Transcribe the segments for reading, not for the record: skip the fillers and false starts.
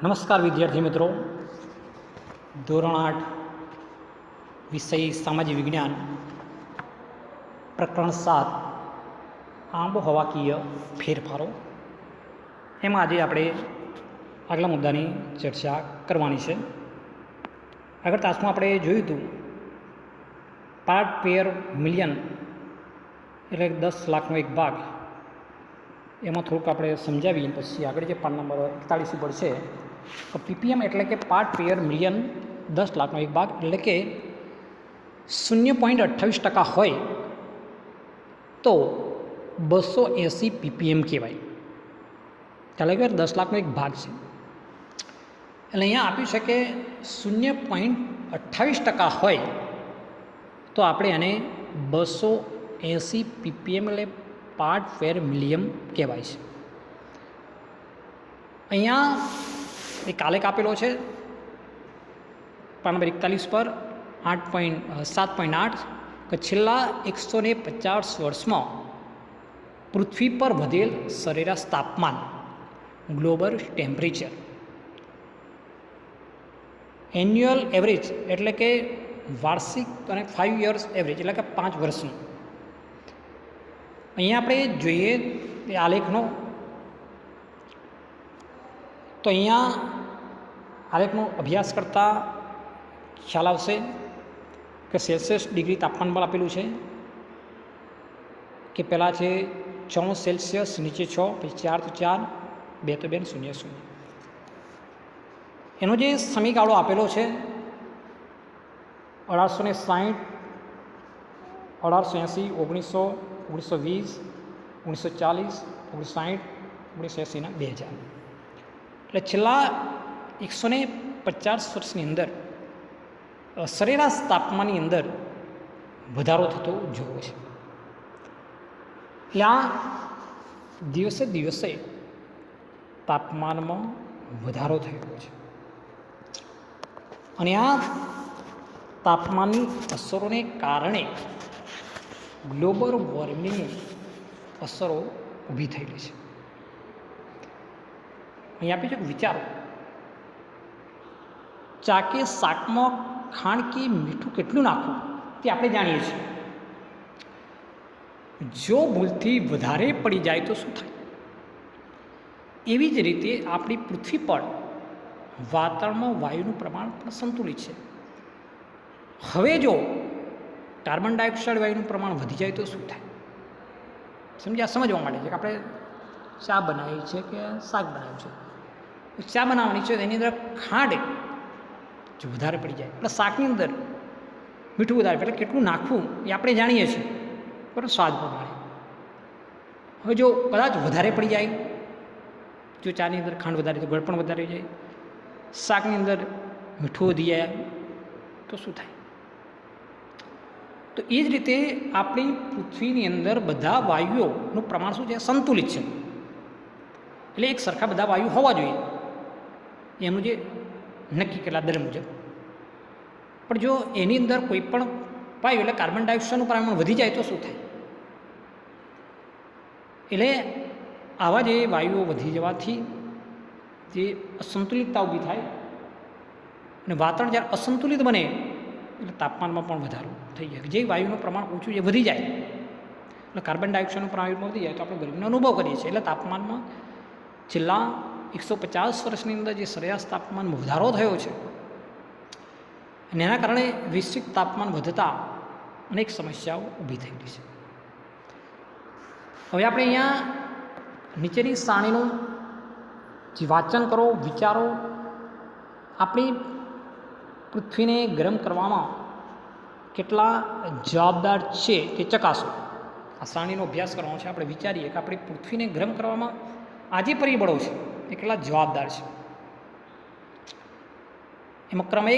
નમસ્કાર વિદ્યાર્થી મિત્રો, ધોરણ 8 વિષય સામાજિક વિજ્ઞાન પ્રકરણ 7 આબોહવાકીય ફેરફારો. એમાં આજે આપણે આગલા મુદ્દાની ચર્ચા કરવાની છે. આગળ તાસમાં આપણે જોયું હતું પાર્ટ પેર મિલિયન એટલે 10 લાખનો એક ભાગ. એમાં થોડુંક આપણે સમજાવીએ પછી આગળ જે પાન નંબર 41 ઉપર છે. પીપીએમ એટલે કે પાર્ટ પેર મિલિયન 10 લાખનો એક ભાગ એટલે કે 0.28% હોય તો 280 પીપીએમ કહેવાય. ચાલે કે 10 લાખનો એક ભાગ છે એટલે અહીંયા આપ્યું છે કે 0.28% હોય તો આપણે એને 280 પીપીએમ એટલે પાર્ટ પેર મિલિયન કહેવાય છે. અહીંયા એક આલેખ આપેલો છે પાન નંબર 41 પર 7.8 કે છેલ્લા 150 વર્ષમાં પૃથ્વી પર વધેલ સરેરાશ તાપમાન ગ્લોબલ ટેમ્પરેચર એન્યુઅલ એવરેજ એટલે કે વાર્ષિક અને 5 યર્સ એવરેજ એટલે કે 5 વર્ષનું. અહીંયા આપણે જોઈએ એ આલેખનો તો અહીંયા આલેખનો અભ્યાસ કરતાં ખ્યાલ આવશે કે સેલ્સિયસ ડિગ્રી તાપમાન પર આપેલું છે કે પહેલાં છે 94 સેલ્સિયસ, નીચે 6, પછી 4 તો 4, 2 તો 2, 0 0. એનો જે સમયગાળો આપેલો છે 1860, 1880, 1900, 1920, 1940, 1960, 1980 અને 2000. એટલે છેલ્લા 150 વર્ષની અંદર સરેરાશ તાપમાનની અંદર વધારો થતો જોવો છે. એટલે આ દિવસે દિવસે તાપમાનમાં વધારો થયેલો છે અને આ તાપમાનની અસરોને કારણે ગ્લોબલ વોર્મિંગની અસરો ઊભી થયેલી છે. અહીં આપી છે વિચારો, ચા કે શાકમાં ખાંડ કે મીઠું કેટલું નાખવું તે આપણે જાણીએ છીએ. જો ભૂલથી વધારે પડી જાય તો શું થાય? એવી જ રીતે આપણી પૃથ્વી પર વાતાવરણમાં વાયુનું પ્રમાણ પણ સંતુલિત છે. હવે જો કાર્બન ડાયોક્સાઇડ વાયુનું પ્રમાણ વધી જાય તો શું થાય? સમજવા માટે છે કે આપણે ચા બનાવી છે કે શાક બનાવ્યું છે. ચા બનાવવાની છે એની અંદર ખાંડ જો વધારે પડી જાય એટલે શાકની અંદર મીઠું વધારે એટલે કેટલું નાખવું એ આપણે જાણીએ છીએ બરાબર, સ્વાદ પ્રમાણે. હવે જો કદાચ વધારે પડી જાય, જો ચાની અંદર ખાંડ વધારે તો ગળપણ વધારે જાય, શાકની અંદર મીઠું વધી જાય તો શું થાય? તો એ જ રીતે આપણી પૃથ્વીની અંદર બધા વાયુઓનું પ્રમાણ શું છે? સંતુલિત છે. એટલે એક સરખા બધા વાયુ હોવા જોઈએ એનું જે નક્કી કરેલા દર મુજબ. પણ જો એની અંદર કોઈ પણ વાયુ એટલે કાર્બન ડાયોક્સાઇડનું પ્રમાણ વધી જાય તો શું થાય? એટલે આવા જે વાયુઓ વધી જવાથી જે અસંતુલિતતા ઊભી થાય અને વાતાવરણ જ્યારે અસંતુલિત બને એટલે તાપમાનમાં પણ વધારો થઈ જાય. જે વાયુનું પ્રમાણ ઓછું જે વધી જાય એટલે કાર્બન ડાયોક્સાઇડનું પ્રમાણ વધી જાય તો આપણે ગરમીનો અનુભવ કરીએ છીએ. એટલે તાપમાનમાં છેલ્લા 150 વર્ષની અંદર જે સરેરાશ તાપમાનમાં વધારો થયો છે અને એના કારણે વૈશ્વિક તાપમાન વધતા અનેક સમસ્યાઓ ઊભી થયેલી છે. હવે આપણે અહીંયા નીચેની સારણીનું જે વાંચન કરો, વિચારો, આપણી પૃથ્વીને ગરમ કરવામાં કેટલા જવાબદાર છે તે ચકાસો. આ સારણીનો અભ્યાસ કરવાનો છે. આપણે વિચારીએ કે આપણી પૃથ્વીને ગરમ કરવામાં આ જે પરિબળો છે એ કેટલા જવાબદાર છે. એમાં ક્રમ 1,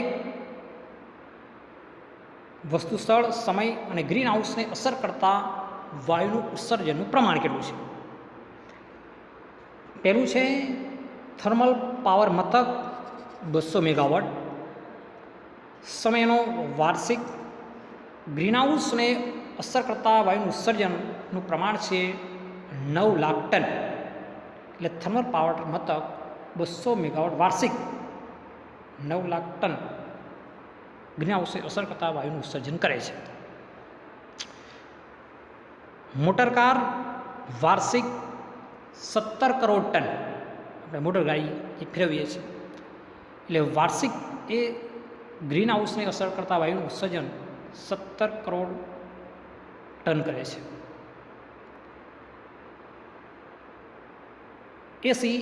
વસ્તુ, સ્થળ, સમય અને ગ્રીન હાઉસને અસર કરતા વાયુનું ઉત્સર્જનનું પ્રમાણ કેટલું છે. પહેલું છે થર્મલ પાવર મથક 200 મેગાવોટ. સમયનો વાર્ષિક. ગ્રીન હાઉસને અસર કરતા વાયુનું ઉત્સર્જનનું પ્રમાણ છે 9 લાખ ટન. એટલે થર્મલ પાવર મથક 200 મેગાવોટ વાર્ષિક 9 લાખ ટન ગ્રીન હાઉસને અસર કરતા વાયુનું ઉત્સર્જન કરે છે. મોટર કાર વાર્ષિક 17 કરોડ ટન, આપણે મોટર ગાડી જે ફેરવીએ છીએ એટલે વાર્ષિક એ ગ્રીન હાઉસને અસર કરતા વાયુનું ઉત્સર્જન 17 કરોડ ટન કરે છે. એસી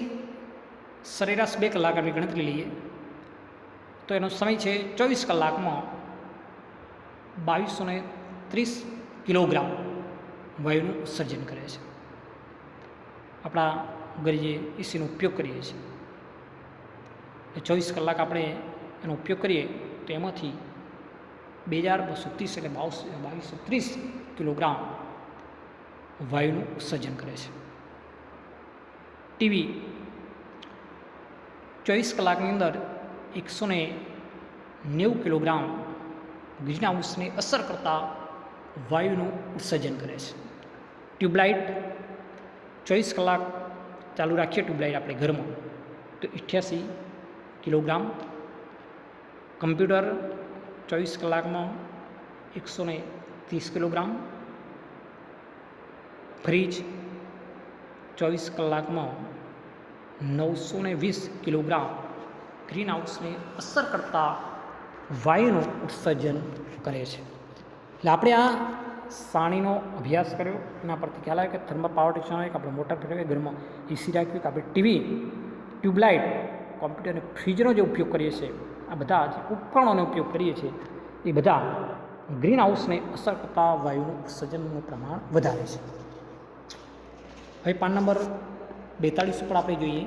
સરેરાશ 2 કલાક આપણે ગણતરી લઈએ તો એનો સમય છે 24 કલાકમાં 2230 કિલોગ્રામ વાયુનું ઉત્સર્જન કરે છે. આપણા ઘરે જે એસીનો ઉપયોગ કરીએ છીએ એ 24 કલાક આપણે એનો ઉપયોગ કરીએ તો એમાંથી 2230 એટલે 2230 કિલોગ્રામ વાયુનું ઉત્સર્જન કરે છે. ટીવી 24 કલાકની અંદર 190 કિલોગ્રામ ગ્રીન હાઉસને અસર કરતા વાયુનું ઉત્સર્જન કરે છે. ટ્યુબલાઇટ 24 કલાક ચાલુ રાખીએ ટ્યુબલાઇટ આપણે ઘરમાં તો 88 કિલોગ્રામ. કમ્પ્યુટર 24 કલાકમાં 130 કિલોગ્રામ. ફ્રીજ 24 કલાકમાં 920 કિલોગ્રામ ગ્રીન હાઉસને અસર કરતા વાયુનું ઉત્સર્જન કરે છે. એટલે આપણે આ સાણીનો અભ્યાસ કર્યો, એના પરથી ખ્યાલ આવે કે થર્મલ પાવર સ્ટેશન હોય કે આપણે મોટર ફેરવીએ, ઘરમાં એસી રાખ્યું કે આપણે ટીવી, ટ્યુબલાઇટ, કોમ્પ્યુટર અને ફ્રીજનો જે ઉપયોગ કરીએ છીએ, આ બધા જે ઉપકરણોનો ઉપયોગ કરીએ છીએ એ બધા ગ્રીન હાઉસને અસર કરતા વાયુનું ઉત્સર્જનનું પ્રમાણ વધારે છે. હવે પાન નંબર 42 પર આપણે જોઈએ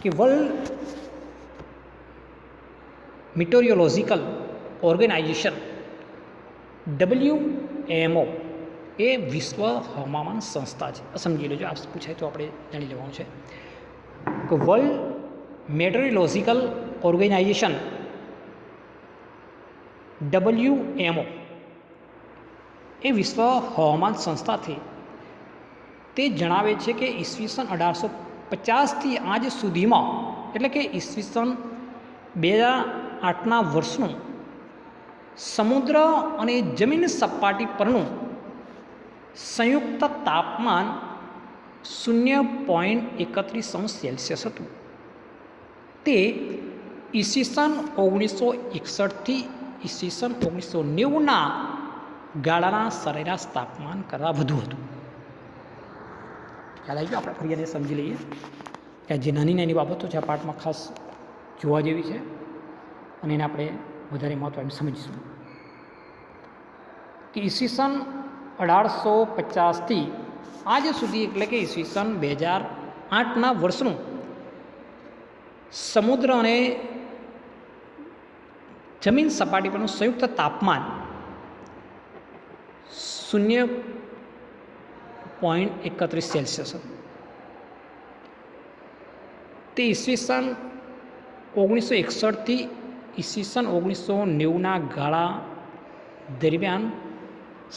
કે વર્લ્ડ મીટોરિયોલોજિકલ ઓર્ગેનાઇઝેશન WMO એ વિશ્વ હવામાન સંસ્થા છે. સમજી લેજો, આપ પૂછાય તો આપણે જાણી લેવાનું છે કે વર્લ્ડ મેટોરિયોલોજિકલ ઓર્ગેનાઇઝેશન WMO એ વિશ્વ હવામાન સંસ્થાથી તે જણાવે છે કે ઈસવીસન 1850થી આજ સુધીમાં એટલે કે ઈસવીસન 2008ના વર્ષનું સમુદ્ર અને જમીન સપાટી પરનું સંયુક્ત તાપમાન 0.31° હતું. તે ઈસવીસન 1961થી ઈસવીસન 1990ના ગાળાના સરેરાશ તાપમાન કરતાં વધુ હતું. ખ્યાલ આવી ગયો? આપણે ફરી એને સમજી લઈએ કે જે નાની નાની બાબતો છે આ પાઠમાં ખાસ જોવા જેવી છે અને એને આપણે વધારે મહત્વ એમ સમજીશું કે ઈસવીસન 1850થી આજ સુધી એટલે કે ઈસવીસન 2008ના વર્ષનું સમુદ્ર અને જમીન સપાટી પરનું સંયુક્ત તાપમાન 0.31° હતું. તે ઈસવીસન 1961થી ઈસવીસન 1990ના ગાળા દરમિયાન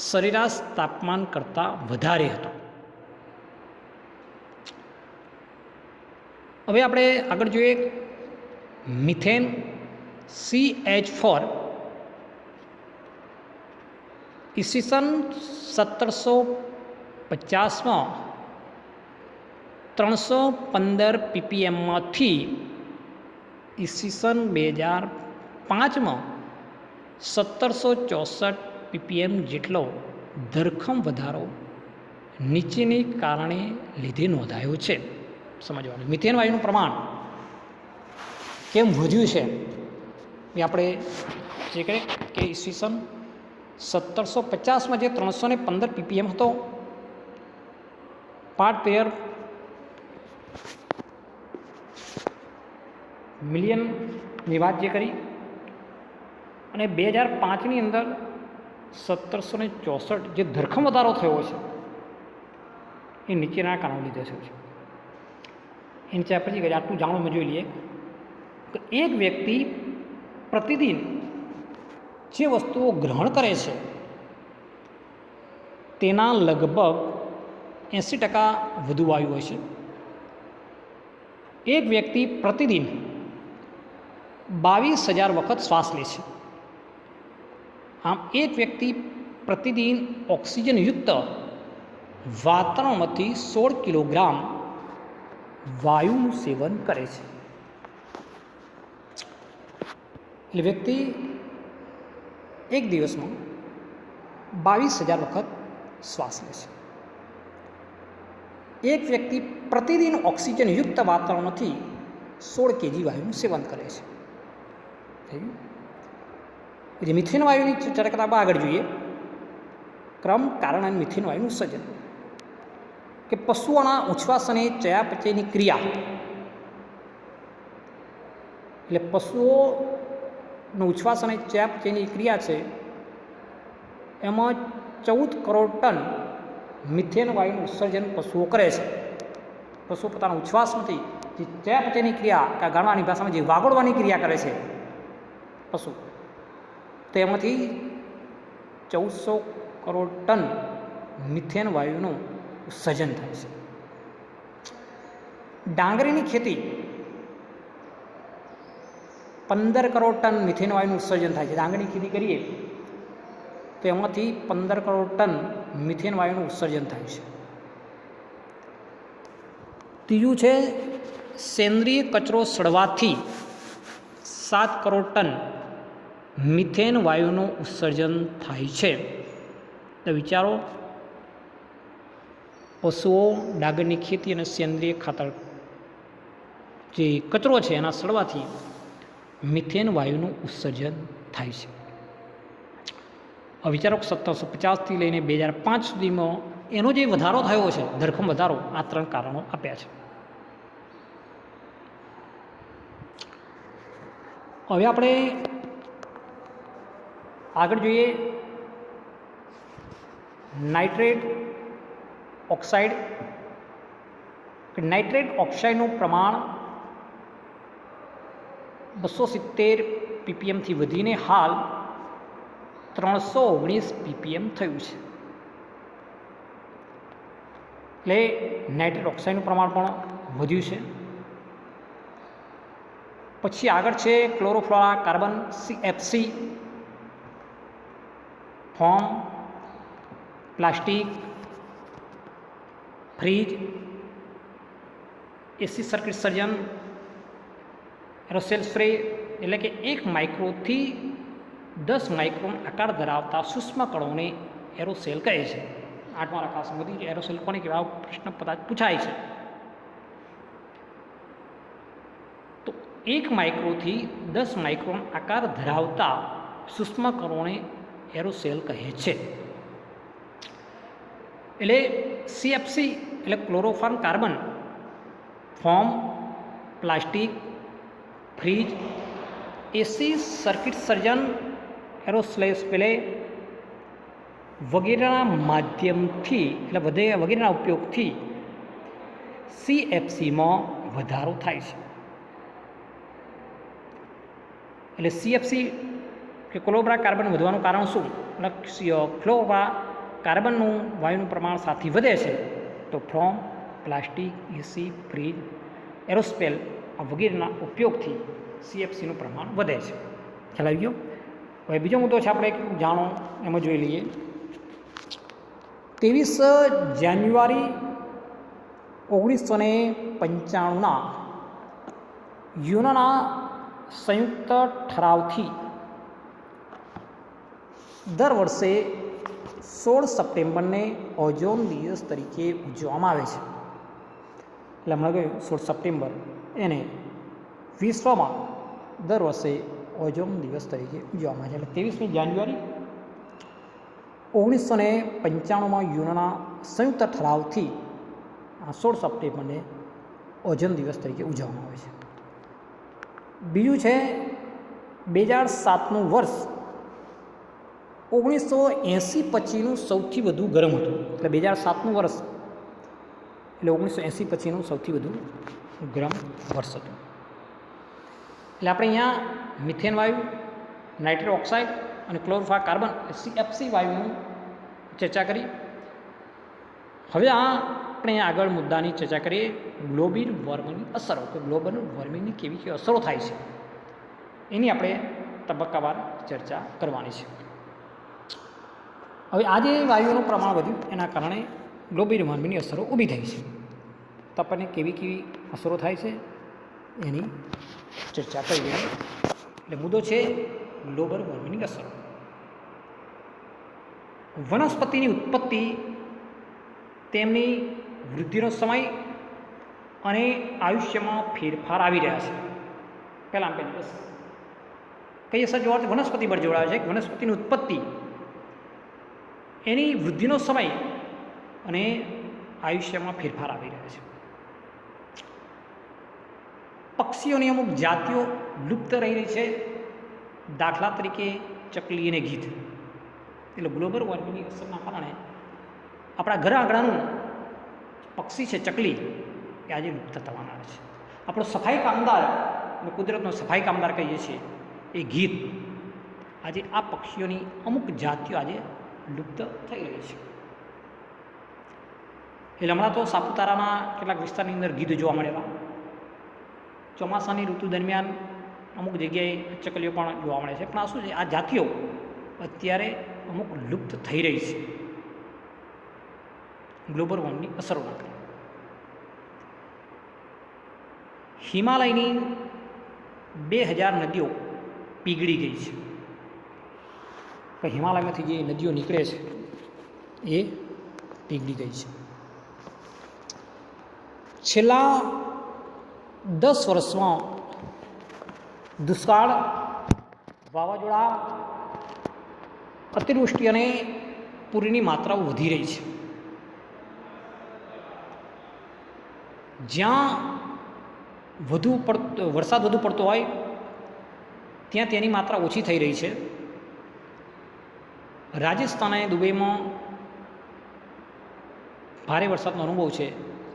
સરેરાશ તાપમાન કરતાં વધારે હતું. હવે આપણે આગળ જોઈએ મિથેન CH4 ઈસવીસન 1750માં 315 ppmમાંથી ઈસવીસન 2005માં 1764 ppm જેટલો ધરખમ વધારો નીચેની કારણે લીધે નોંધાયો છે. સમજવાનું મિથેન વાયુનું પ્રમાણ કેમ વધ્યું છે એ આપણે જે કરીએ કે ઈસવીસન 1750માં જે 315 ppm હતો પાર્ટ પેર મિલિયનની વાત જે કરી અને 2005ની અંદર 1764 જે ધરખમ વધારો થયો છે એ નીચેના કારણો લીધે થયો છે. એ નીચે આપણે આટલું જાણવું જોઈ લઈએ તો એક વ્યક્તિ પ્રતિદિન જે વસ્તુઓ ગ્રહણ કરે છે તેના લગભગ 80% વધુ વાયુ હોય છે એક વ્યક્તિ પ્રતિદિન 22,000 વખત શ્વાસ લે છે. આમ એક વ્યક્તિ પ્રતિદિન ઓક્સિજનયુક્ત વાતાવરણમાંથી 16 કિલોગ્રામ વાયુનું સેવન કરે છે. એટલે વ્યક્તિ એક દિવસમાં 22,000 વખત શ્વાસ લે છે. એક વ્યક્તિ પ્રતિદિન ઓક્સિજનયુક્ત વાતાવરણમાંથી 16 કેજી વાયુનું સેવન કરે છે. થઈ ગયું. મિથેન વાયુની ચર્ચા કરતા આગળ જોઈએ. ક્રમ, કારણ અને મિથેન વાયુનું સર્જન. કે પશુઓના ઉચ્છ્વાસ અને ચયાપચયની ક્રિયા, એટલે પશુઓનો ઉચ્છ્વાસ અને ચયાપચયની ક્રિયા છે એમાં 14 કરોડ ટન મિથેન વાયુનું ઉત્સર્જન પશુઓ કરે છે. પશુઓ પોતાના ઉચ્છ્વાસમાંથી જે ચયાપચયની ક્રિયા, કે ગાળવાની ભાષામાં જે વાગોળવાની ક્રિયા કરે છે પશુ, તો એમાંથી 1400 કરોડ ટન મિથેન વાયુનું ઉત્સર્જન થાય છે. ડાંગરીની ખેતી 15 કરોડ ટન મિથેન વાયુનું ઉત્સર્જન થાય છે. ડાંગરની ખેતી કરીએ તો એમાંથી 15 કરોડ ટન મિથેન વાયુનું ઉત્સર્જન થાય છે. ત્રીજું છે સેન્દ્રિય કચરો સડવાથી 7 કરોડ ટન મિથેન વાયુનું ઉત્સર્જન થાય છે. તો વિચારો, પશુઓ, ડાંગરની ખેતી અને સેન્દ્રિય ખાતર જે કચરો છે એના સડવાથી મિથેન વાયુનું ઉત્સર્જન થાય છે. હવે વિચારો 1750થી લઈને 2005 સુધીમાં એનો જે વધારો થયો છે, ધરખમ વધારો, આ 3 કારણો આપ્યા છે. હવે આપણે આગળ જોઈએ નાઇટ્રેટ ઓક્સાઇડ. નાઇટ્રેટ ઓક્સાઇડનું પ્રમાણ 270 ppmથી વધીને હાલ 319 ppm થયું છે. એટલે નાઇટ્રેટ ઓક્સાઇડનું પ્રમાણ પણ વધ્યું છે. પછી આગળ છે chlorofluorocarbon, CFC, foam, plastic, fridge, AC circuit surgeon, aerosol spray, એટલે કે 1 માઇક્રોથી 10 માઇક્રોન આકાર ધરાવતા સૂક્ષ્મ કણોને એરોસેલ કહે છે. 8મા રકાશમાં બધી એરોસેલ કોને કહેવાય પ્રશ્ન પૂછાય છે. તો 1 માઇક્રોથી 10 માઇક્રોન આકાર ધરાવતા સૂક્ષ્મ કણોને એરોસેલ કહે છે. એટલે CFC એટલે chloroform carbon, foam, plastic, fridge, AC circuit surgeon, aerosol spray વગેરેના માધ્યમથી, એટલે વગેરેના ઉપયોગથી CFCમાં વધારો થાય છે. એટલે CFC કે ક્લોરોફ્લોરા કાર્બન વધવાનું કારણ શું? ક્લોરોફ્લોરા કાર્બનનું વાયુનું પ્રમાણ સાથે વધે છે, તો ફોમ, પ્લાસ્ટિક, એસી, ફ્રીજ, એરોસ્પેલ આ વગેરેના ઉપયોગથી CFCનું પ્રમાણ વધે છે. ખ્યાલ આવી ગયો? હવે બીજો મુદ્દો છે, આપણે જાણો એમાં જોઈ લઈએ. 23 જાન્યુઆરી 1995ના યુએનના સંયુક્ત ઠરાવથી દર વર્ષે 16 સપ્ટેમ્બરને ઓઝોન દિવસ તરીકે ઉજવવામાં આવે છે. એટલે હમણાં કહ્યું 16 સપ્ટેમ્બર એને વિશ્વમાં દર વર્ષે ઓઝોન દિવસ તરીકે ઉજવવામાં આવે છે. એટલે 23મી જાન્યુઆરી 1995માં યુએનના સંયુક્ત ઠરાવથી 16 સપ્ટેમ્બરને ઓઝોન દિવસ તરીકે ઉજવવામાં આવે છે. બીજું છે 2007નું વર્ષ 1980 પછીનું સૌથી વધુ ગરમ હતું. એટલે 2007નું વર્ષ એટલે 1980 પછીનું સૌથી વધુ ગરમ વર્ષ હતું. એટલે આપણે અહીંયા મિથેન વાયુ, નાઇટ્રેટ ઓક્સાઇડ અને ક્લોરોફ્લોરા કાર્બન CFC વાયુની ચર્ચા કરી. હવે આ આપણે આગળ મુદ્દાની ચર્ચા કરીએ ગ્લોબલ વોર્મિંગની અસરો, કે ગ્લોબલ વોર્મિંગની કેવી કેવી અસરો થાય છે એની આપણે તબક્કાવાર ચર્ચા કરવાની છે. હવે આજે વાયુઓનું પ્રમાણ વધ્યું એના કારણે ગ્લોબલ વોર્મિંગની અસરો ઊભી થઈ છે. તો આપણને કેવી કેવી અસરો થાય છે એની ચર્ચા કરીએ. એટલે મુદ્દો છે ગ્લોબલ વોર્મિંગની અસરો. વનસ્પતિની ઉત્પત્તિ, તેમની વૃદ્ધિનો સમય અને આયુષ્યમાં ફેરફાર આવી રહ્યા છે. પહેલાં બસ કઈ અસર જોવા વનસ્પતિ પર જોડાવે છે. વનસ્પતિની ઉત્પત્તિ, એની વૃદ્ધિનો સમય અને આયુષ્યમાં ફેરફાર આવી રહ્યા છે. પક્ષીઓની અમુક જાતિઓ લુપ્ત રહી રહી છે. દાખલા તરીકે ચકલી અને ગીધ. એટલે ગ્લોબલ વોર્મિંગની અસરના કારણે આપણા ઘર આંગણાનું પક્ષી છે ચકલી એ આજે લુપ્ત થવાના છે. આપણો સફાઈ કામદાર, કુદરતનો સફાઈ કામદાર કહીએ છીએ એ ગીધ, આજે આ પક્ષીઓની અમુક જાતિઓ આજે લુપ્ત થઈ રહી છે. એટલે હમણાં તો સાપુતારાના કેટલાક વિસ્તારની અંદર ગીધ જોવા મળેલા. ચોમાસાની ઋતુ દરમિયાન અમુક જગ્યાએ ચકલીઓ પણ જોવા મળે છે. પણ આ શું છે, આ જાતિઓ અત્યારે અમુક લુપ્ત થઈ રહી છે ગ્લોબલ વોર્મિંગની અસરોના કારણે. હિમાલયની 2000 નદીઓ પીગળી ગઈ છે. કે હિમાલયમાંથી જે નદીઓ નીકળે છે એ પીગળી ગઈ છે. છેલ્લા 10 વર્ષમાં દુષ્કાળ, વાવાઝોડા, અતિવૃષ્ટિ અને પૂરની માત્રાઓ વધી રહી છે. જ્યાં વરસાદ વધુ પડતો હોય ત્યાં તેની માત્રા ઓછી થઈ રહી છે. રાજસ્થાન અને દુબઈમાં ભારે વરસાદનો અનુભવ છે.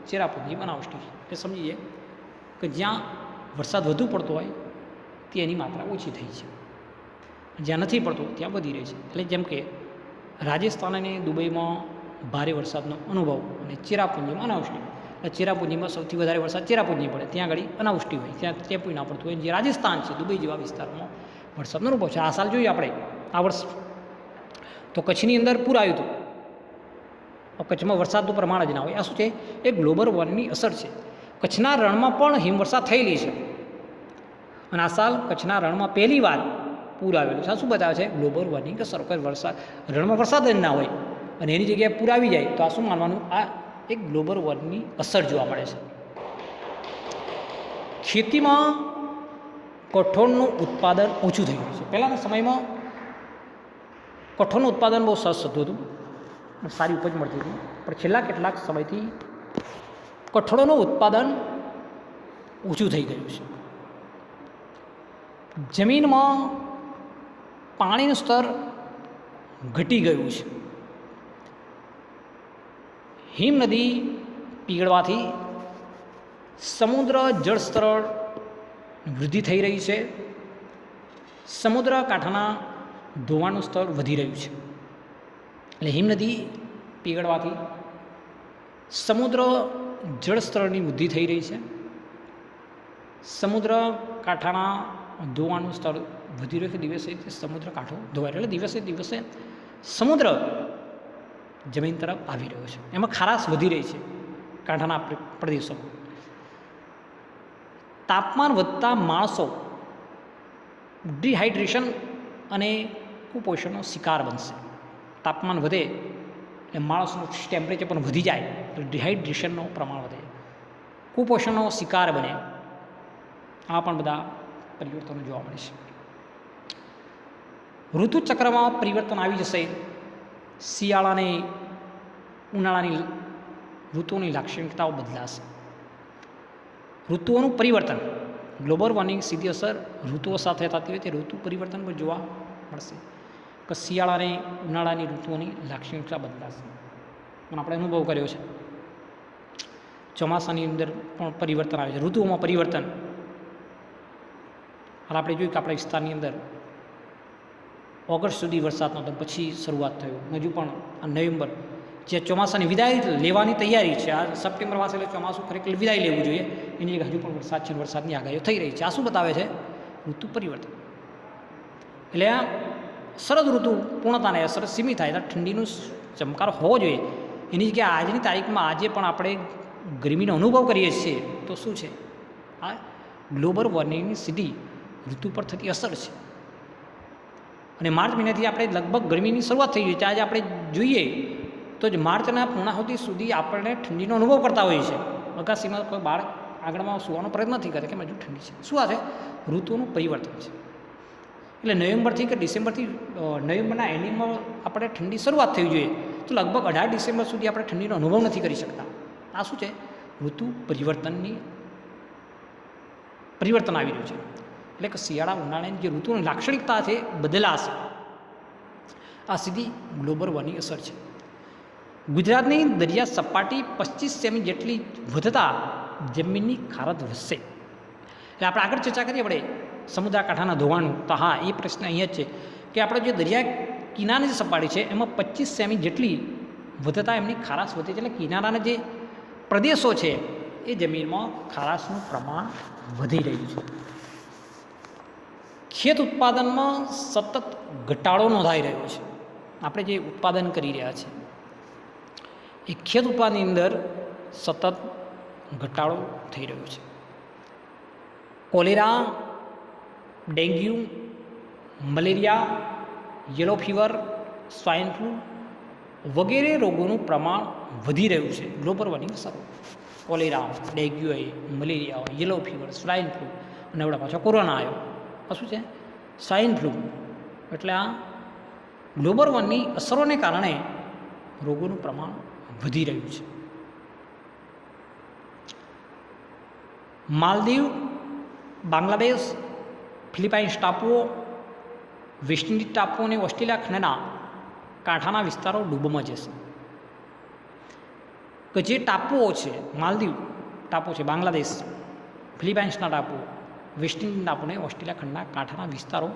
ચેરાપુંજી, બનાવટી એ સમજીએ કે જ્યાં વરસાદ વધુ પડતો હોય તેની માત્રા ઓછી થઈ છે, જ્યાં નથી પડતો ત્યાં વધી રહી છે. એટલે જેમ કે રાજસ્થાન અને દુબઈમાં ભારે વરસાદનો અનુભવ અને ચેરાપુંજીમાં અનાવૃષ્ટિ. એટલે ચેરાપુંજીમાં સૌથી વધારે વરસાદ ચેરાપુંજી પડે, ત્યાં આગળ અનાવૃષ્ટિ હોય, ત્યાં ચેપું ના પડતું હોય. જે રાજસ્થાન છે, દુબઈ જેવા વિસ્તારમાં વરસાદનો અનુભવ છે. આ સાલ જોઈએ આપણે, આ વર્ષ તો કચ્છની અંદર પૂર આવ્યું હતું. કચ્છમાં વરસાદનું પ્રમાણ જ ના હોય. આ શું છે, એ ગ્લોબલ વોર્મિંગની અસર છે. કચ્છના રણમાં પણ હિમવર્ષા થયેલી છે અને આ સાલ કચ્છના રણમાં પહેલી વાર પૂર આવેલું છે. આ શું બતાવે છે, ગ્લોબલ વોર્મિંગ અસર. રણમાં વરસાદ જ ના હોય અને એની જગ્યાએ પૂર આવી જાય તો આ શું માનવાનું, આ એક ગ્લોબલ વોર્મિંગની અસર જોવા મળે છે. ખેતીમાં કઠોળનું ઉત્પાદન ઓછું થઈ ગયું છે. પહેલાંના સમયમાં કઠોળનું ઉત્પાદન બહુ સરસ થતું હતું, સારી ઉપજ મળતી હતી. પણ છેલ્લા કેટલાક સમયથી કઠોળનું ઉત્પાદન ઓછું થઈ ગયું છે. જમીનમાં પાણીનું સ્તર ઘટી ગયું છે. હિમ નદી પીગળવાથી સમુદ્ર જળસ્તર વૃદ્ધિ થઈ રહી છે. સમુદ્ર કાંઠાના ધોવાણનું સ્તર વધી રહ્યું છે. એટલે હિમનદી પીગળવાથી સમુદ્ર જળસ્તરની વૃદ્ધિ થઈ રહી છે. સમુદ્ર કાંઠાના ધોવાણનું સ્તર વધી રહ્યું છે. દિવસે સમુદ્ર કાંઠો ધોવાય, એટલે દિવસે દિવસે સમુદ્ર જમીન તરફ આવી રહ્યો છે. એમાં ખારાશ વધી રહી છે કાંઠાના પ્રદેશોમાં. તાપમાન વધતા માણસો ડિહાઇડ્રેશન અને કુપોષણનો શિકાર બનશે. તાપમાન વધે એટલે માણસનું ટેમ્પરેચર પણ વધી જાય તો ડિહાઇડ્રેશનનું પ્રમાણ વધે, કુપોષણનો શિકાર બને. આ પણ બધા પરિવર્તનો જોવા મળે છે. ઋતુચક્રમાં પરિવર્તન આવી જશે. શિયાળાની ઉનાળાની ઋતુઓની લાક્ષણિકતાઓ બદલાશે. ઋતુઓનું પરિવર્તન, ગ્લોબલ વોર્મિંગ સીધી અસર ઋતુઓ સાથે થતી હોય તે ઋતુ પરિવર્તન પણ જોવા મળશે. કે શિયાળાની ઉનાળાની ઋતુઓની લાક્ષણિકતા બદલાશે. પણ આપણે અનુભવ કર્યો છે. ચોમાસાની અંદર પણ પરિવર્તન આવે છે, ઋતુઓમાં પરિવર્તન. હાલ આપણે જોયું કે આપણા વિસ્તારની અંદર ઓગસ્ટ સુધી વરસાદ નહોતો, પછી શરૂઆત થયો. હજુ પણ આ નવેમ્બર જે ચોમાસાની વિદાય લેવાની તૈયારી છે, આ સપ્ટેમ્બર માસ એટલે ચોમાસું ખરેખર વિદાય લેવું જોઈએ, એની હજુ પણ વરસાદ છે, વરસાદની આગાહીઓ થઈ રહી છે. આ શું બતાવે છે? ઋતુ પરિવર્તન. એટલે આ શરદ ઋતુ પૂર્ણતાને અસર સીમિત થાય ત્યારે ઠંડીનો ચમકાર હોવો જોઈએ. એની જગ્યાએ આજની તારીખમાં આજે પણ આપણે ગરમીનો અનુભવ કરીએ છીએ, તો શું છે? આ ગ્લોબલ વોર્મિંગની સીધી ઋતુ પર થતી અસર છે. અને માર્ચ મહિનાથી આપણે લગભગ ગરમીની શરૂઆત થઈ ગઈ છે. આજે આપણે જોઈએ તો જ માર્ચના પૂર્ણાહુતિ સુધી આપણને ઠંડીનો અનુભવ કરતા હોઈએ છીએ. અગાસીમાં કોઈ બાળક આગળમાં સુવાનો પ્રયત્ન નથી કરે કે હજુ ઠંડી છે. શું આ છે? ઋતુનું પરિવર્તન છે. એટલે નવેમ્બરથી કે ડિસેમ્બરથી નવેમ્બરના એન્ડિંગમાં આપણે ઠંડી શરૂઆત થવી જોઈએ, તો લગભગ 18 ડિસેમ્બર સુધી આપણે ઠંડીનો અનુભવ નથી કરી શકતા. આ શું છે? ઋતુ પરિવર્તન આવી રહ્યું છે. એટલે કે શિયાળા ઉનાળાની જે ઋતુની લાક્ષણિકતા છે બદલાશે. આ સીધી ગ્લોબલ વોર્મિંગ અસર છે. ગુજરાતની દરિયા સપાટી 25 સેમી જેટલી વધતા જમીનની ખારત વધશે. એટલે આપણે આગળ ચર્ચા કરીએ આપણે સમુદ્રકાંઠાના ધોવાણું, તો હા, એ પ્રશ્ન અહીંયા જ છે કે આપણે જે દરિયા કિનારાની જે સપાટી છે એમાં 25 સેમી જેટલી વધતા એમની ખારાશ વધે છે. એટલે કિનારાના જે પ્રદેશો છે એ જમીનમાં ખારાશનું પ્રમાણ વધી રહ્યું છે. ખેત ઉત્પાદનમાં સતત ઘટાડો નોંધાઈ રહ્યો છે. આપણે જે ઉત્પાદન કરી રહ્યા છીએ એ ખેત ઉત્પાદનની અંદર સતત ઘટાડો થઈ રહ્યો છે. Cholera, dengue, malaria, yellow fever, swine flu વગેરે રોગોનું પ્રમાણ વધી રહ્યું છે. ગ્લોબલ વોર્મિંગ અસર. કોલેરા, ડેન્ગ્યુ હોય, મલેરિયા હોય, યલો ફીવર, સ્વાઇન ફ્લૂ અને એવડા પાછો કોરોના આવ્યો. આ શું છે? Swine flu. એટલે આ ગ્લોબલ વોર્મિંગની અસરોને કારણે રોગોનું પ્રમાણ વધી રહ્યું છે. માલદીવ, બાંગ્લાદેશ, ફિલિપાઇન્સ ટાપુઓ, વેસ્ટ ઇન્ડિઝ ટાપુઓ અને ઓસ્ટ્રેલિયા ખંડના કાંઠાના વિસ્તારો ડૂબમાં જશે. કે જે ટાપુઓ છે, માલદીવ ટાપુ છે, બાંગ્લાદેશ, ફિલિપાઇન્સના ટાપુઓ, વેસ્ટ ઇન્ડિઝ ટાપુ અને ઓસ્ટ્રેલિયા ખંડના કાંઠાના વિસ્તારો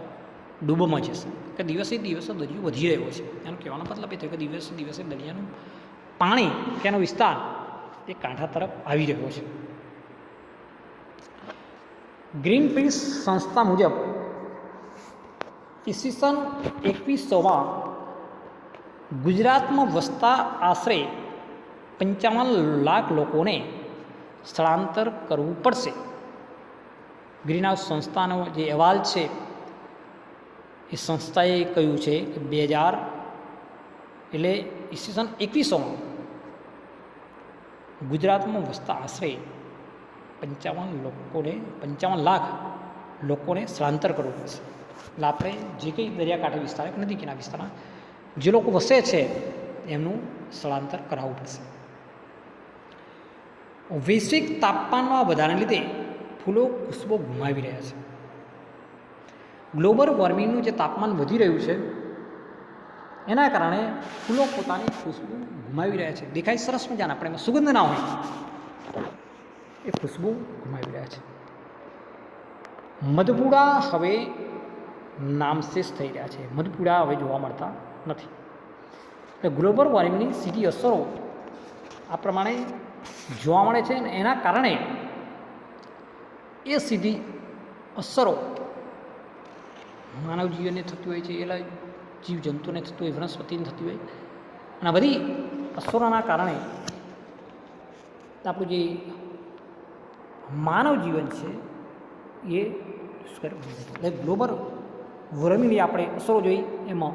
ડૂબમાં જશે. કે દિવસે દિવસે દરિયો વધી રહ્યો છે. એનો કહેવાનો મતલબ એ થયો કે દિવસે દિવસે દરિયાનું પાણી, તેનો વિસ્તાર એ કાંઠા તરફ આવી રહ્યો છે. ગ્રીનપીસ સંસ્થા મુજબ ઈસવીસન 2100માં ગુજરાતમાં વસતા આશરે 55 લાખ લોકોને સ્થળાંતર કરવું પડશે. ગ્રીનહાઉસ સંસ્થાનો જે અહેવાલ છે એ સંસ્થાએ કહ્યું છે કે 2000 એટલે ઈસવીસન 2100માં ગુજરાતમાં વસતા આશરે 55 લાખ લોકોને સ્થળાંતર કરવું પડશે. એટલે આપણે જે કંઈ દરિયાકાંઠે વિસ્તાર, નદી કિનારા વિસ્તારમાં જે લોકો વસે છે એમનું સ્થળાંતર કરાવવું પડશે. વૈશ્વિક તાપમાનમાં વધારાને લીધે ફૂલો ખુશ્બો ગુમાવી રહ્યા છે. ગ્લોબલ વોર્મિંગનું જે તાપમાન વધી રહ્યું છે એના કારણે ફૂલો પોતાની ખુશ્બુ ગુમાવી રહ્યા છે. દેખાય સરસ મજાના, આપણે એમાં સુગંધ ના હોય, એ ખુશ્બુ ગુમાવી રહ્યા છે. મધપૂડા હવે નામશેષ થઈ રહ્યા છે. મધપૂડા હવે જોવા મળતા નથી. એટલે ગ્લોબલ વોર્મિંગની સીધી અસરો આ પ્રમાણે જોવા મળે છે. અને એના કારણે એ સીધી અસરો માનવ જીવનને થતી હોય છે, એટલે જીવજંતુને થતું હોય, વનસ્પતિને થતી હોય. અને આ બધી અસરોના કારણે આપણું જે માનવ જીવન છે એ એટલે ગ્લોબલ વોર્મિંગની આપણે અસરો જોઈ. એમાં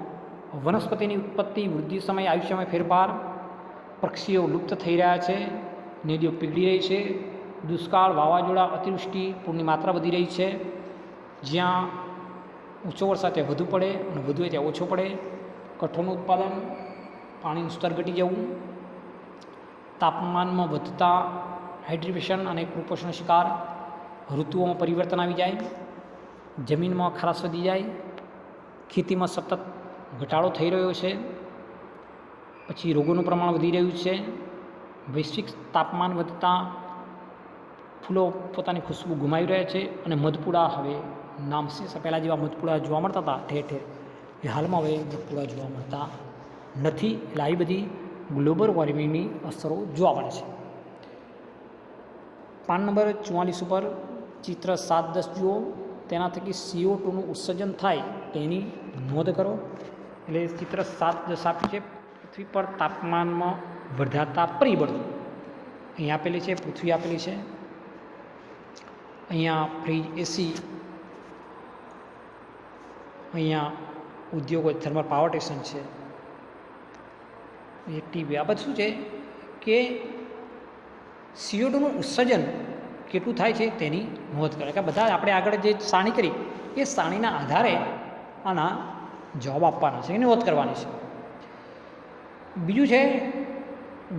વનસ્પતિની ઉત્પત્તિ, વૃદ્ધિ સમય, આયુષ્યમાં ફેરફાર, પક્ષીઓ લુપ્ત થઈ રહ્યા છે, નદીઓ પીગળી રહી છે, દુષ્કાળ, વાવાઝોડા, અતિવૃષ્ટિ, પૂરની માત્રા વધી રહી છે, જ્યાં ઊંચો વરસાદ ત્યાં વધુ પડે અને વધુ હોય ત્યાં ઓછો પડે, કઠોળનું ઉત્પાદન, પાણીનું સ્તર ઘટી જવું, તાપમાનમાં વધતા હાઇડ્રેશન અને કુપોષણનો શિકાર, ઋતુઓમાં પરિવર્તન આવી જાય, જમીનમાં ખારાશ વધી જાય, ખેતીમાં સતત ઘટાડો થઈ રહ્યો છે, પછી રોગોનું પ્રમાણ વધી રહ્યું છે, વૈશ્વિક તાપમાન વધતા ફૂલો પોતાની ખુશ્બુ ગુમાવી રહ્યા છે. અને મધપૂડા હવે નામશેષ. પહેલાં જેવા મધપૂડા જોવા મળતા હતા ઠેર ઠેર, એ હાલમાં હવે મધપૂડા જોવા મળતા નથી. એટલે આવી બધી ગ્લોબલ વોર્મિંગની અસરો જોવા મળે છે. પાન નંબર 44 ઉપર ચિત્ર 7-10 જુઓ. તેના થકી CO2નું ઉત્સર્જન થાય તેની નોંધ કરો. એટલે ચિત્ર 7-10 આપ્યું છે. પૃથ્વી પર તાપમાનમાં વધારતા પરિબળો અહીંયા આપેલી છે, પૃથ્વી આપેલી છે, અહીંયા ફ્રીજ, એસી, અહીંયા ઉદ્યોગો, થર્મલ પાવર સ્ટેશન છે, એ ટીવી. આ બધું શું છે કે CO2નું ઉત્સર્જન કેટલું થાય છે તેની નોંધ કરે. કે બધા આપણે આગળ જે સારણી કરી એ સારણીના આધારે આના જવાબ આપવાના છે, એની નોંધ કરવાની છે. બીજું છે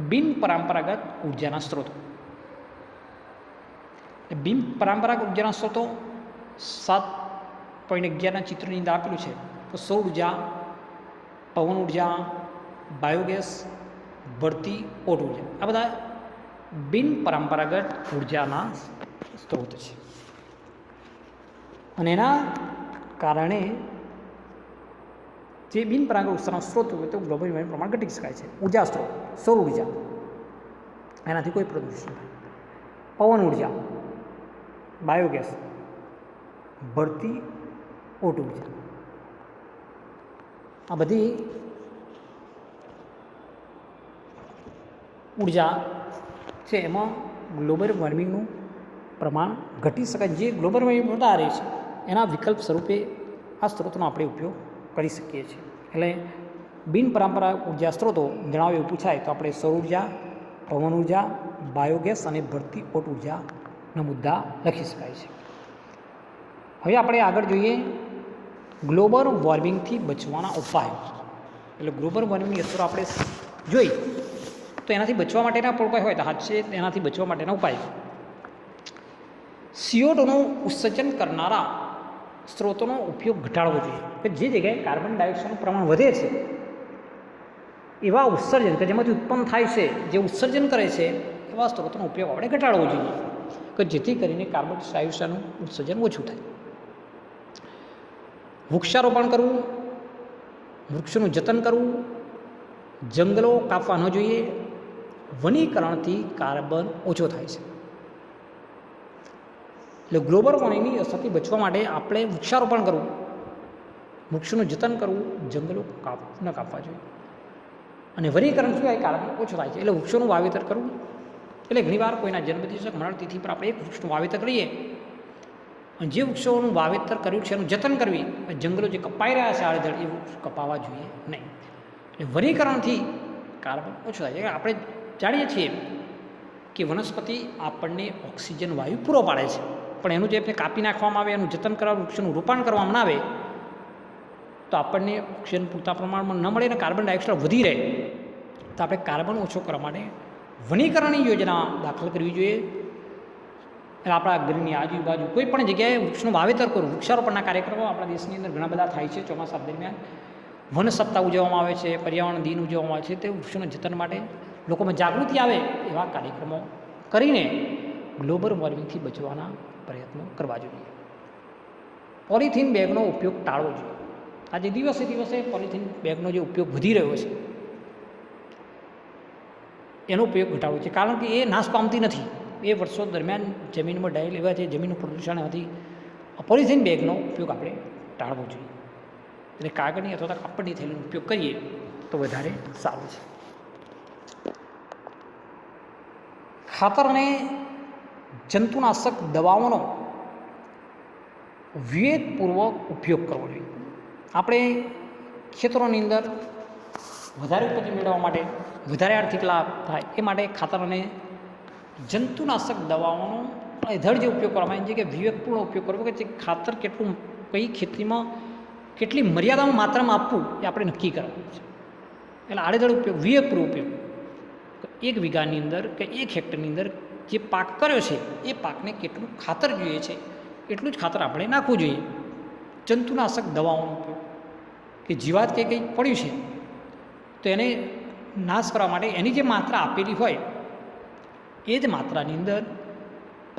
બિન પરંપરાગત ઉર્જાના સ્ત્રોતો. બિન પરંપરાગત ઉર્જાના સ્ત્રોતો 7.11ના ચિત્રની અંદર આપેલું છે. તો સૌર ઉર્જા, પવન ઉર્જા, બાયોગેસ, બળતી ઓટ ઉર્જા, આ બધા બિન પરંપરાગત ઉર્જાના સ્ત્રોત છે. અને એના કારણે જે બિન પરંપરાગત ઉર્જાના સ્ત્રોત હોય તો ગ્લોબલ વોર્મિંગ પ્રમાણ ઘટી શકાય છે. ઉર્જા સ્ત્રોત સૌર ઉર્જા, એનાથી કોઈ પ્રદૂષણ થાય. પવન ઉર્જા, બાયોગેસ, બળતી ઓટ ઉર્જા, આ બધી ઉર્જા છે એમાં ગ્લોબલ વોર્મિંગનું પ્રમાણ ઘટી શકાય. જે ગ્લોબલ વોર્મિંગ વધારે છે એના વિકલ્પ સ્વરૂપે આ સ્ત્રોતનો આપણે ઉપયોગ કરી શકીએ છીએ. એટલે બિન પરંપરાગત ઉર્જા સ્ત્રોતો જણાવો એવું પૂછાય તો આપણે સૌર ઉર્જા, પવન ઉર્જા, બાયોગેસ અને બળતી ઓટ ઉર્જાના મુદ્દા લખી શકાય છે. હવે આપણે આગળ જોઈએ ગ્લોબલ વોર્મિંગથી બચવાના ઉપાયો. એટલે ગ્લોબલ વોર્મિંગની અસરો આપણે જોઈ તો એનાથી બચવા માટેના ઉપાય હોય તો હાથ છે એનાથી બચવા માટેના ઉપાય. CO2નું ઉત્સર્જન કરનારા સ્ત્રોતોનો ઉપયોગ ઘટાડવો જોઈએ. કે જે જગ્યાએ કાર્બન ડાયોક્સાઇડનું પ્રમાણ વધે છે એવા ઉત્સર્જન કે જેમાંથી ઉત્પન્ન થાય છે, જે ઉત્સર્જન કરે છે એવા સ્ત્રોતોનો ઉપયોગ આપણે ઘટાડવો જોઈએ કે જેથી કરીને કાર્બન ડાયોક્સાઇડનું ઉત્સર્જન ઓછું થાય. વૃક્ષારોપણ કરવું, વૃક્ષોનું જતન કરવું, જંગલો કાપવા ન જોઈએ. વનીકરણથી કાર્બન ઓછો થાય છે. એટલે ગ્લોબલ વોર્મિંગની અસરથી બચવા માટે આપણે વૃક્ષારોપણ કરવું, વૃક્ષોનું જતન કરવું, જંગલો ન કાપવા જોઈએ. અને વનીકરણ શું થાય, કાર્બન ઓછો થાય છે. એટલે વૃક્ષોનું વાવેતર કરવું. એટલે ઘણીવાર કોઈના જન્મદિવસ, મરણતિથિ પર આપણે એક વૃક્ષનું વાવેતર કરીએ અને જે વૃક્ષોનું વાવેતર કર્યું છે એનું જતન કરવી. જંગલો જે કપાઈ રહ્યા છે આડેધડ એ વૃક્ષ કપાવવા જોઈએ નહીં. એટલે વનીકરણથી કાર્બન ઓછો થાય છે. આપણે જાણીએ છીએ કે વનસ્પતિ આપણને ઓક્સિજન વાયુ પૂરો પાડે છે, પણ એનું જે કાપી નાખવામાં આવે, એનું જતન કરવા, વૃક્ષનું રોપણ કરવામાં ના આવે તો આપણને ઓક્સિજન પૂરતા પ્રમાણમાં ન મળે અને કાર્બન ડાયોક્સાઇડ વધી રહે. તો આપણે કાર્બન ઓછો કરવા માટે વનીકરણની યોજના દાખલ કરવી જોઈએ. એટલે આપણા ઘરની આજુબાજુ કોઈ પણ જગ્યાએ વૃક્ષનું વાવેતર કરવું. વૃક્ષારોપણના કાર્યક્રમો આપણા દેશની અંદર ઘણા બધા થાય છે. ચોમાસા દરમિયાન વન સપ્તાહ ઉજવવામાં આવે છે, પર્યાવરણ દિન ઉજવવામાં આવે છે. તે વૃક્ષોના જતન માટે લોકોમાં જાગૃતિ આવે એવા કાર્યક્રમો કરીને ગ્લોબલ વોર્મિંગથી બચવાના પ્રયત્નો કરવા જોઈએ. પોલિથીન બેગનો ઉપયોગ ટાળવો જોઈએ. આજે દિવસે દિવસે પોલિથીન બેગનો જે ઉપયોગ વધી રહ્યો છે એનો ઉપયોગ ઘટાડવો છે. કારણ કે એ નાશ પામતી નથી. એ વર્ષો દરમિયાન જમીનમાં ડાય લેવા છે, જમીનનું પ્રદૂષણ હતી. પોલિથીન બેગનો ઉપયોગ આપણે ટાળવો જોઈએ. એટલે કાગળની અથવા કાપડની થેલીનો ઉપયોગ કરીએ તો વધારે સારું છે. ખાતર અને જંતુનાશક દવાઓનો વિવેકપૂર્વક ઉપયોગ કરવો જોઈએ. આપણે ખેતરોની અંદર વધારે ઉપજ મેળવવા માટે, વધારે આર્થિક લાભ થાય એ માટે ખાતર અને જંતુનાશક દવાઓનો અધડ જે ઉપયોગ કરવામાં આવે છે કે વિવેકપૂર્ણ ઉપયોગ કરવો. કે જે ખાતર કેટલું કઈ ખેતીમાં કેટલી મર્યાદામાં માત્રામાં આપવું એ આપણે નક્કી કરવાનું છે. એટલે આડેધડ ઉપયોગ, વિવેકપૂર્ણ ઉપયોગ. એક વીઘાની અંદર કે એક હેક્ટરની અંદર જે પાક કર્યો છે એ પાકને કેટલું ખાતર જોઈએ છે એટલું જ ખાતર આપણે નાખવું જોઈએ. જંતુનાશક દવાઓનો ઉપયોગ, કે જીવાત કે કંઈ પડ્યું છે તો એને નાશ કરવા માટે એની જે માત્રા આપેલી હોય એ જ માત્રાની અંદર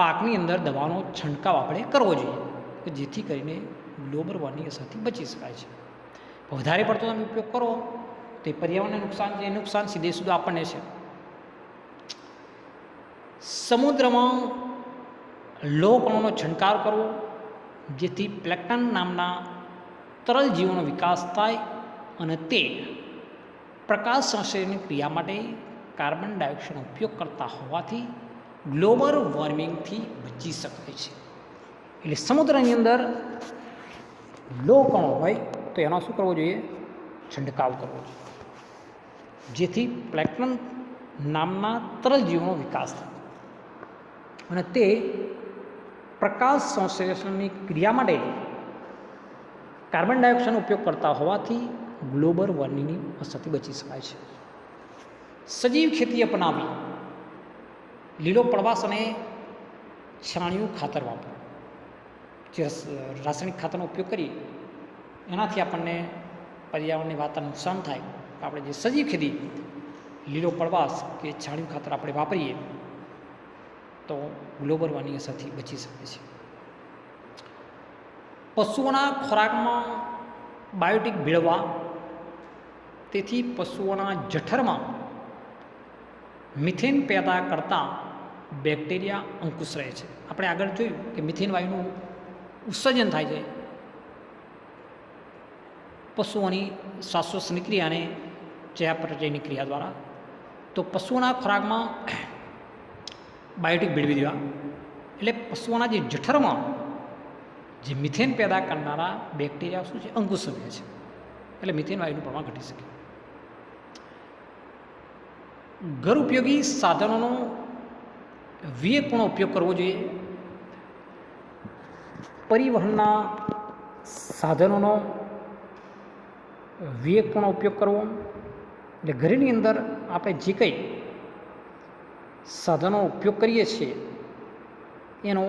પાકની અંદર દવાનો છંટકાવ આપણે કરવો જોઈએ કે જેથી કરીને ગ્લોબલ વોર્મિંગ અસરથી બચી શકાય છે. વધારે પડતો તમે ઉપયોગ કરો તે પર્યાવરણને નુકસાન છે, એ નુકસાન સીધે સીધું આપણને છે. સમુદ્રમાં લોહ કણોનો છંટકાવ કરવો, જેથી પ્લેન્કટન નામના તરલ જીવોનો વિકાસ થાય અને તે પ્રકાશ સંશ્લેષણની ક્રિયા માટે કાર્બન ડાયોક્સાઇડનો ઉપયોગ કરતા હોવાથી ગ્લોબલ વોર્મિંગથી બચી શકાય છે. એટલે સમુદ્રની અંદર લોહ કણો હોય તો એનો શું કરવો જોઈએ? છંટકાવ કરવો જોઈએ, જેથી પ્લેન્કટન નામના તરલ જીવોનો વિકાસ થાય અને તે પ્રકાશ સંશ્લેષણની ક્રિયા માટે કાર્બન ડાયોક્સાઇડનો ઉપયોગ કરતા હોવાથી ગ્લોબલ વોર્મિંગની અસરથી બચી શકાય છે. સજીવ ખેતી અપનાવી, લીલો પ્રવાસ અને છાણિયું ખાતર વાપરો. જે રાસાયણિક ખાતરનો ઉપયોગ કરીએ એનાથી આપણને પર્યાવરણની વાતાવરણ નુકસાન થાય. આપણે જે સજીવ ખેતી, લીલો પ્રવાસ કે છાણિયું ખાતર આપણે વાપરીએ તો ગ્લોબલ વોર્મિંગ અસરથી બચી શકે છે. પશુઓના ખોરાકમાં બાયોટિક ભેળવવા, તેથી પશુઓના જઠરમાં મિથેન પેદા કરતા બેક્ટેરિયા અંકુશ રહે છે. આપણે આગળ જોયું કે મિથેન વાયુનું ઉત્સર્જન થાય છે પશુઓની શ્વાસોચ્છ્વાસની ક્રિયા અને ચયાપચયની ક્રિયા દ્વારા. તો પશુઓના ખોરાકમાં બાયોટિક ભેળવી દેવા એટલે પશુઓના જે જઠરમાં જે મિથેન પેદા કરનારા બેક્ટેરિયા શું છે? અંકુશ રહે છે. એટલે મિથેન વાયુનું પ્રમાણ ઘટી શકે. ઘર ઉપયોગી સાધનોનો વિવેકપૂર્ણ ઉપયોગ કરવો જોઈએ. પરિવહનના સાધનોનો વિવેકપૂર્ણ ઉપયોગ કરવો, એટલે ઘરની અંદર આપણે જે કંઈ સાધનો ઉપયોગ કરીએ છીએ એનો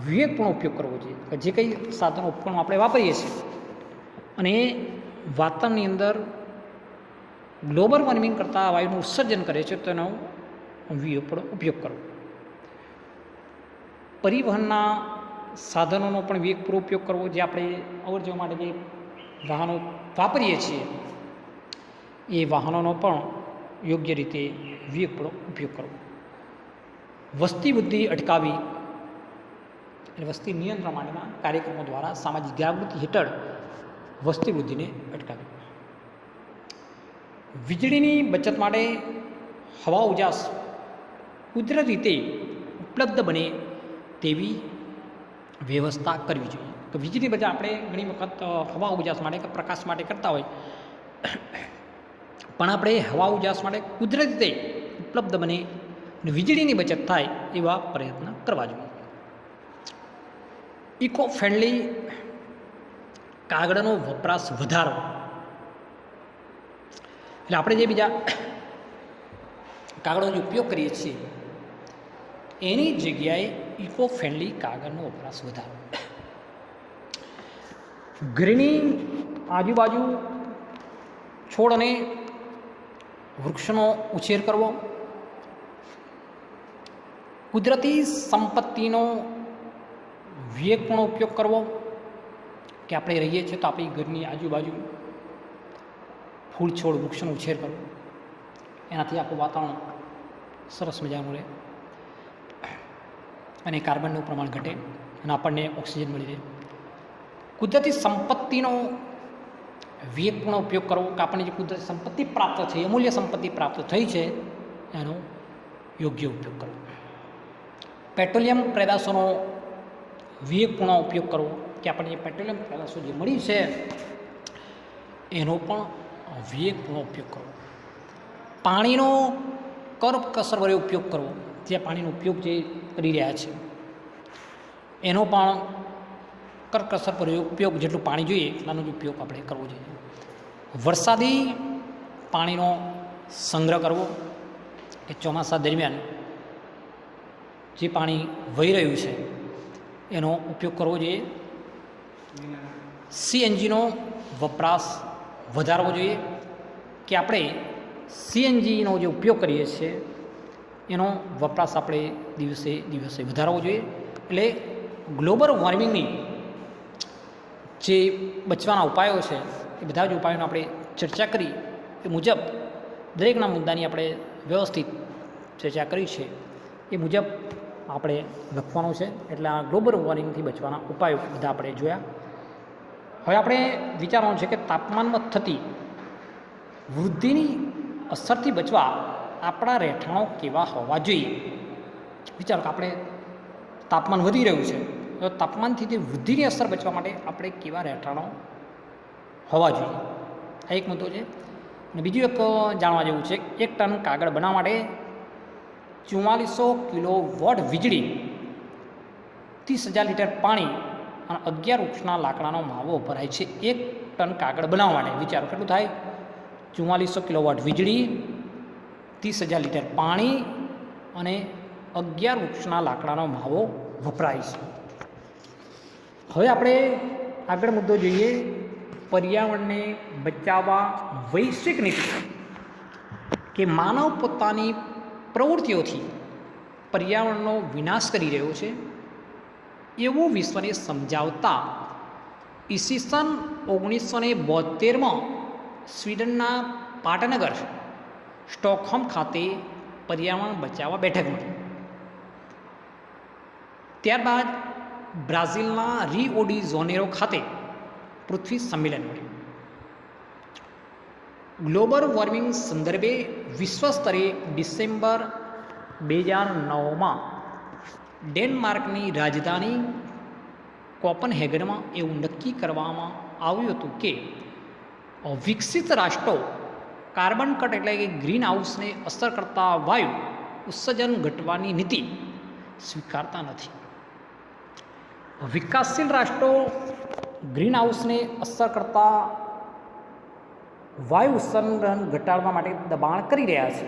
વિવેકપૂર્ણ ઉપયોગ કરવો જોઈએ. જે કંઈ સાધનો ઉપકરણો આપણે વાપરીએ છીએ અને એ વાતાવરણની અંદર ગ્લોબલ વોર્મિંગ કરતાં વાયુનું ઉત્સર્જન કરે છે તો એનો વિવેકપૂર્ણ ઉપયોગ કરવો. પરિવહનના સાધનોનો પણ વિવેકપૂર્વક ઉપયોગ કરવો. જે આપણે અવર જવર માટે જે વાહનો વાપરીએ છીએ એ વાહનોનો પણ યોગ્ય રીતે વિવેકપૂર્વક ઉપયોગ કરવો. વસ્તી વૃદ્ધિ અટકાવી, એટલે વસ્તી નિયંત્રણ માટેના કાર્યક્રમો દ્વારા સામાજિક જાગૃતિ હેઠળ વસ્તી વૃદ્ધિને અટકાવી. વીજળીની બચત માટે હવા ઉજાસ કુદરતી રીતે ઉપલબ્ધ બને તેવી વ્યવસ્થા કરવી જોઈએ. તો વીજળી બચત આપણે ઘણી વખત હવા ઉજાસ માટે કે પ્રકાશ માટે કરતા હોય, પણ આપણે હવા ઉજાસ માટે કુદરતી રીતે ઉપલબ્ધ બને અને વીજળીની બચત થાય એવા પ્રયત્ન કરવા જોઈએ. ઇકો ફ્રેન્ડલી કાગળનો વપરાશ વધારવો, એટલે આપણે જે બીજા કાગળનો ઉપયોગ કરીએ છીએ એની જગ્યાએ ઇકો ફ્રેન્ડલી કાગળનો વપરાશ વધારવો. ઘરની આજુબાજુ છોડ અને વૃક્ષનો ઉછેર કરવો. કુદરતી સંપત્તિનો વિવેકપૂર્ણ ઉપયોગ કરવો, કે આપણે રહીએ છીએ તો આપણી ઘરની આજુબાજુ ફૂલ છોડ વૃક્ષનો ઉછેર કરવો. એનાથી આપણું વાતાવરણ સરસ મજાનું રહે અને કાર્બનનું પ્રમાણ ઘટે અને આપણને ઓક્સિજન મળી રહે. કુદરતી સંપત્તિનો વિવેકપૂર્ણ ઉપયોગ કરવો, કે આપણને જે કુદરતી સંપત્તિ પ્રાપ્ત થઈ, અમૂલ્ય સંપત્તિ પ્રાપ્ત થઈ છે એનો યોગ્ય ઉપયોગ કરવો. પેટ્રોલિયમ પેદાશોનો વિવેકપૂર્ણ ઉપયોગ કરવો, કે આપણને જે પેટ્રોલિયમ પેદાશો જે મળી છે એનો પણ વિવેકપૂર્ણ ઉપયોગ કરવો. પાણીનો કરકસરભર્યો ઉપયોગ કરવો, જે પાણીનો ઉપયોગ જે કરી રહ્યા છે એનો પણ કરકસરભર્યો ઉપયોગ, જેટલું પાણી જોઈએ એટલાનો જ ઉપયોગ આપણે કરવો જોઈએ. વરસાદી પાણીનો સંગ્રહ કરવો, કે ચોમાસા દરમિયાન જે પાણી વહી રહ્યું છે એનો ઉપયોગ કરવો જોઈએ. સીએનજીનો વપરાશ વધારવો જોઈએ, કે આપણે સીએનજીનો જે ઉપયોગ કરીએ છીએ એનો વપરાશ આપણે દિવસે દિવસે વધારવો જોઈએ. એટલે ગ્લોબલ વોર્મિંગની જે બચવાના ઉપાયો છે એ બધા જ ઉપાયોનો આપણે ચર્ચા કરી એ મુજબ દરેકના મુદ્દાની આપણે વ્યવસ્થિત ચર્ચા કરી છે એ મુજબ આપણે લખવાનું છે. એટલે આ ગ્લોબલ વોર્મિંગથી બચવાના ઉપાયો બધા આપણે જોયા. હવે આપણે વિચારવાનું છે કે તાપમાનમાં થતી વૃદ્ધિની અસરથી બચવા આપણા રહેઠાણો કેવા હોવા જોઈએ. વિચારો કે આપણે તાપમાન વધી રહ્યું છે, તો તાપમાનથી જે વૃદ્ધિની અસર બચવા માટે આપણે કેવા રહેઠાણો હોવા જોઈએ, આ એક મુદ્દો છે. અને બીજું એક જાણવા જેવું છે, 1 ટન કાગળ બનાવવા માટે 4400 કિલોવોટ વીજળી, 30,000 લીટર પાણી અને 11 વૃક્ષના લાકડાનો માવો વપરાય છે 1 ટન કાગળ બનાવવા માટે. વિચારો કેટલું થાય? 4400 કિલોવોટ વીજળી, 30,000 લીટર પાણી અને 11 વૃક્ષના લાકડાનો માવો વપરાય છે. હવે આપણે આગળ મુદ્દો જોઈએ, પર્યાવરણને બચાવવા વૈશ્વિક નીતિ કે માનવ પોતાની પ્રવૃત્તિઓથી પર્યાવરણનો વિનાશ કરી રહ્યો છે એવું વિશ્વને સમજાવતા ઈસવીસન 1972માં સ્વીડનના પાટનગર સ્ટોકહોમ ખાતે પર્યાવરણ બચાવવા બેઠક મળી. ત્યારબાદ બ્રાઝિલના રિયો ડી જાનેરો ખાતે પૃથ્વી સંમેલન મળ્યું. ગ્લોબલ વોર્મિંગ સંદર્ભે વિશ્વ સ્તરે ડિસેમ્બર 2009માં ડેનમાર્કની રાજધાની કોપનહેગનમાં એવું નક્કી કરવામાં આવ્યું હતું કે વિકસિત રાષ્ટ્રો કાર્બન કટ એટલે કે ગ્રીન હાઉસને અસર કરતા વાયુ ઉત્સર્જન ઘટવાની નીતિ સ્વીકારતા નથી. વિકાસશીલ રાષ્ટ્રો ગ્રીન હાઉસને અસર કરતા વાયુ ઉત્સર્જન ઘટાડવા માટે દબાણ કરી રહ્યા છે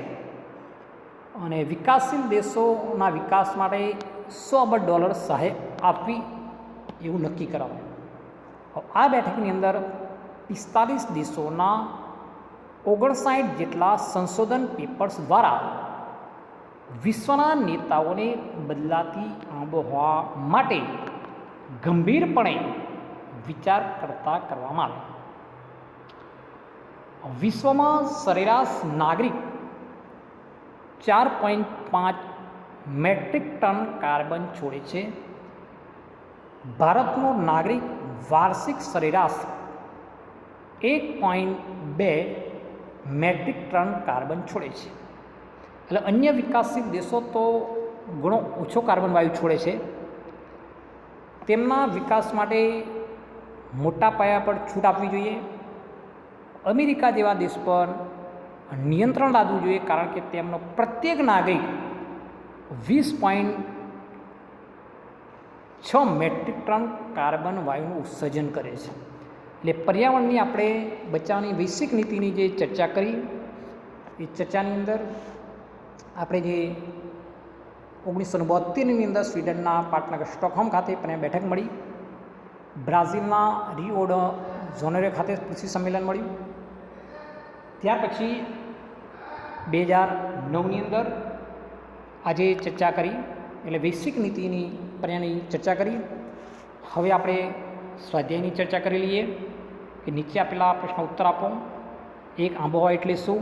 અને વિકાસશીલ દેશોના વિકાસ માટે $100 અબજ સહાય આપવી એવું નક્કી કરાવ્યું. આ બેઠકની અંદર 45 દેશોના 59 જેટલા સંશોધન પેપર્સ દ્વારા વિશ્વના નેતાઓને બદલાતી આબોહવા માટે ગંભીરપણે વિચાર કરતા કરવામાં આવે. વિશ્વમાં સરેરાશ નાગરિક 4.5 મેટ્રિક ટન કાર્બન છોડે છે. ભારતનો નાગરિક વાર્ષિક સરેરાશ 1.2 મેટ્રિક ટન કાર્બન છોડે છે. એટલે અન્ય વિકાસશીલ દેશો તો ઘણો ઓછો કાર્બન વાયુ છોડે છે. તેમના વિકાસ માટે મોટા પાયા પર છૂટ આપવી જોઈએ. અમેરિકા જેવા દેશ પર નિયંત્રણ લાદવું જોઈએ, કારણ કે તેમનો પ્રત્યેક નાગરિક 20.6 મેટ્રિક ટન કાર્બન વાયુનું ઉત્સર્જન કરે છે. એટલે પર્યાવરણની આપણે બચાવની વૈશ્વિક નીતિની જે ચર્ચા કરી એ ચર્ચાની અંદર આપણે જે 1972ની અંદર સ્વીડનના પાટનગર સ્ટોકહોમ ખાતે બેઠક મળી. બ્રાઝિલના રિયો ડી જાનેરો ખાતે પૃથ્વી સંમેલન મળ્યું. ત્યાર પછી 2009ની અંદર આજે ચર્ચા કરી, એટલે વૈશ્વિક નીતિની પર્યાવરણની ચર્ચા કરી. હવે આપણે સ્વાધ્યાયની ચર્ચા કરી લઈએ કે નીચે આપેલા પ્રશ્નો ઉત્તર આપો. 1 આબોહવા એટલે શું?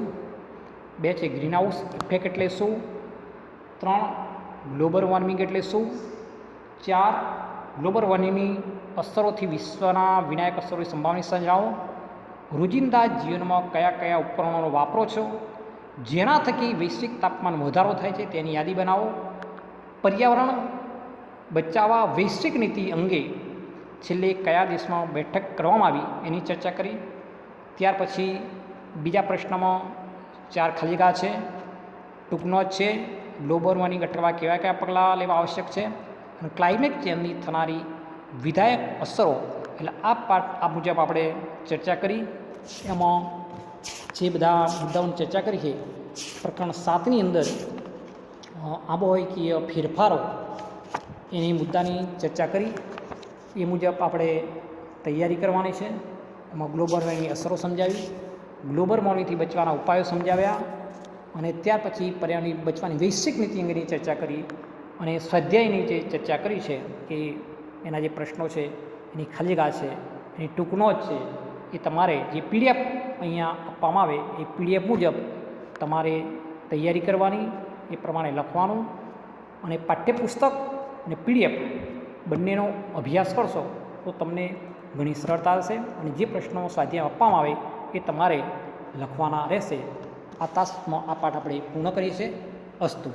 2 છે ગ્રીનહાઉસ ઇફેક્ટ એટલે શું? 3 ગ્લોબલ વોર્મિંગ એટલે શું? 4 ગ્લોબલ વોર્મિંગની અસરોથી વિશ્વના વિનાયક અસરોની સંભાવના સમજાવો. રોજિંદા જીવનમાં કયા કયા ઉપકરણોનો વાપરો છો જેના થકી વૈશ્વિક તાપમાન વધારો થાય છે તેની યાદી બનાવો. પર્યાવરણ બચાવવા વૈશ્વિક નીતિ અંગે છેલ્લે કયા દેશમાં બેઠક કરવામાં આવી એની ચર્ચા કરી. ત્યાર પછી બીજા પ્રશ્નમાં 4 ખાલી જગ્યા છે, ટૂંકનો જ છે. ગ્લોબલ વોર્મિંગ અટકાવવા કયા કયા પગલાં લેવા આવશ્યક છે અને ક્લાઇમેટ ચેન્જની થનારી વિધાયક અસરો, એટલે આ પાઠ આ મુજબ આપણે ચર્ચા કરી. એમાં જે બધા મુદ્દાઓની ચર્ચા કરી છે, પ્રકરણ 7ની અંદર આબોહવાકીય ફેરફારો એની મુદ્દાની ચર્ચા કરી. એ મુજબ આપણે તૈયારી કરવાની છે. એમાં ગ્લોબલ વોર્મિંગની અસરો સમજાવી, ગ્લોબલ વોર્મિંગથી બચવાના ઉપાયો સમજાવ્યા અને ત્યાર પછી પર્યાવરણની બચવાની વૈશ્વિક નીતિ અંગેની ચર્ચા કરી અને સ્વાધ્યાયની જે ચર્ચા કરી છે કે એના જે પ્રશ્નો છે એની ખાલી જગ્યા છે, એની ટૂંકનો જ છે, એ તમારે જે PDF અહીંયા આપવામાં આવે એ PDF મુજબ તમારે તૈયારી કરવાની, એ પ્રમાણે લખવાનું અને પાઠ્યપુસ્તક અને PDF બંનેનો અભ્યાસ કરશો તો તમને ઘણી સરળતા હશે અને જે પ્રશ્નો સ્વાધ્યાય આપવામાં આવે એ તમારે લખવાના રહેશે. આ તાસમાં આ પાઠ આપણે પૂર્ણ કરીએ છીએ. અસ્તુ.